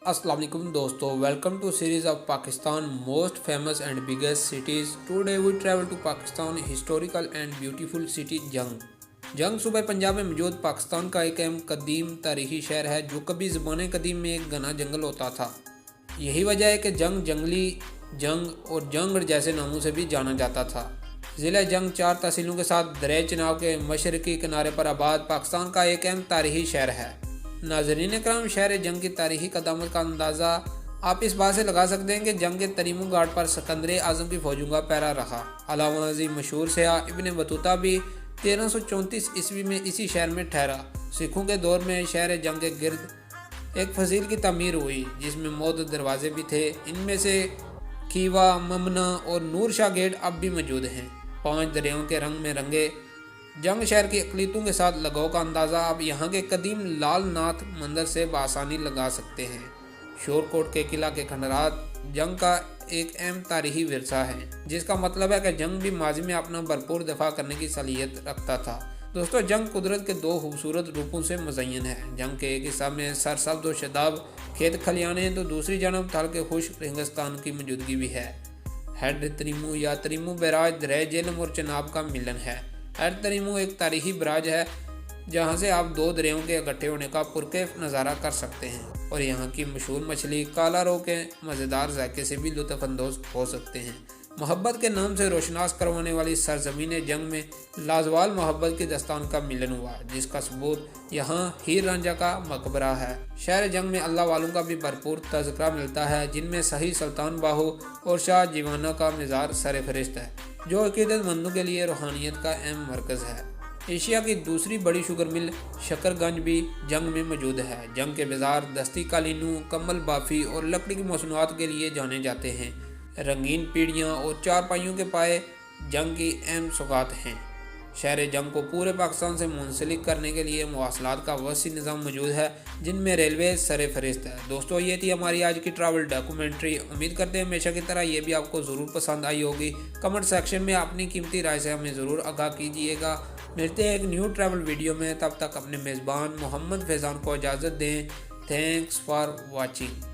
अस्सलाम वालेकुम दोस्तों, welcome to series of Pakistan most famous and biggest cities. Today we travel to Pakistan historical and beautiful city Jhang सूबे पंजाब में मौजूद पाकिस्तान का एक अहम कदीम तारीखी शहर है जो कभी ज़माने कदीम में एक घना जंगल होता था। यही वजह है कि जंग जंगली जंग और जंगड़ जैसे नामों से भी जाना जाता था। ज़िला जंग 4 तहसीलों के साथ दरिया चनाब के मशरकी किनारे पर आबाद पाकिस्तान का एक अहम तारीखी शहर है। नाजरीन कराम, शहर जंग की तारीखी कदामत का अंदाज़ा आप इस बात से लगा सकते हैं कि जंग के तरीमू घाट पर सिकंदर आज़म की फौजों का पैरा रहा। अलावा मशहूर सयाह इब्न बतूता भी 1334 ईस्वी में इसी शहर में ठहरा। सिखों के दौर में शहर जंग के गिर्द एक फजील की तमीर हुई जिसमें मौत दरवाजे भी थे। इनमें से खीवा, ममना और नूर शाह गेट अब भी मौजूद हैं। 5 दरियाओं के रंग में रंगे जंग शहर की अकलीतों के साथ लगाव का अंदाज़ा आप यहाँ के कदीम लाल नाथ मंदिर से बआसानी लगा सकते हैं। शोरकोट के किला के खंडरात जंग का एक अहम तारीखी विरसा है, जिसका मतलब है कि जंग भी माजी में अपना भरपूर दफा करने की सलीयत रखता था। दोस्तों, जंग कुदरत के 2 खूबसूरत रूपों से मुज़य्यन है। जंग के एक हिस्सा में सरसब्ज़ और शदाब खेत खलियाने हैं तो दूसरी जानब थल के खुश्क रेगिस्तान की मौजूदगी भी है। हेड तरीमू या तरीमू बैराज दरिया झेलम और चनाब का मिलन है। हेड तरीमू एक तारीखी बराज है जहाँ से आप 2 दरियाओं के इकट्ठे होने का पुरकैफ नज़ारा कर सकते हैं और यहाँ की मशहूर मछली काला रो के मज़ेदार जायके से भी लुत्फ़अंदोज़ हो सकते हैं। मोहब्बत के नाम से रोशनास करवाने वाली सरजमीन जंग में लाजवाल मोहब्बत की दस्तान का मिलन हुआ, जिसका सबूत यहाँ हीर रांझा का मकबरा है। शहर जंग में अल्लाह वालों का भी भरपूर तज़किरा मिलता है, जिनमें सही सुल्तान बाहू और शाह जीवाना का मिज़ार सरफहरिस्त है, जो अकीदतमंदों के लिए रूहानियत का अहम मरकज़ है। एशिया की दूसरी बड़ी शुगर मिल शकरगंज भी जंग में मौजूद है। जंग के बाज़ार दस्ती कालीनों, कम्बल बाफ़ी और लकड़ी की मसनूआत के लिए जाने जाते हैं। रंगीन पीढ़ियाँ और चारपाइयों के पाए जंग की अहम सौगात हैं। शहर जंग को पूरे पाकिस्तान से मुंसलिक करने के लिए मवासलात का वसी निज़ाम मौजूद है, जिनमें रेलवे सरफहरिस्त है। दोस्तों, ये थी हमारी आज की ट्रैवल डॉक्यूमेंट्री। उम्मीद करते हैं हमेशा की तरह ये भी आपको ज़रूर पसंद आई होगी। कमेंट सेक्शन में अपनी कीमती राय से हमें ज़रूर आगाह कीजिएगा। मिलते हैं एक न्यू ट्रैवल वीडियो में, तब तक अपने मेज़बान मोहम्मद फैज़ान को इजाज़त दें। Thanks for watching.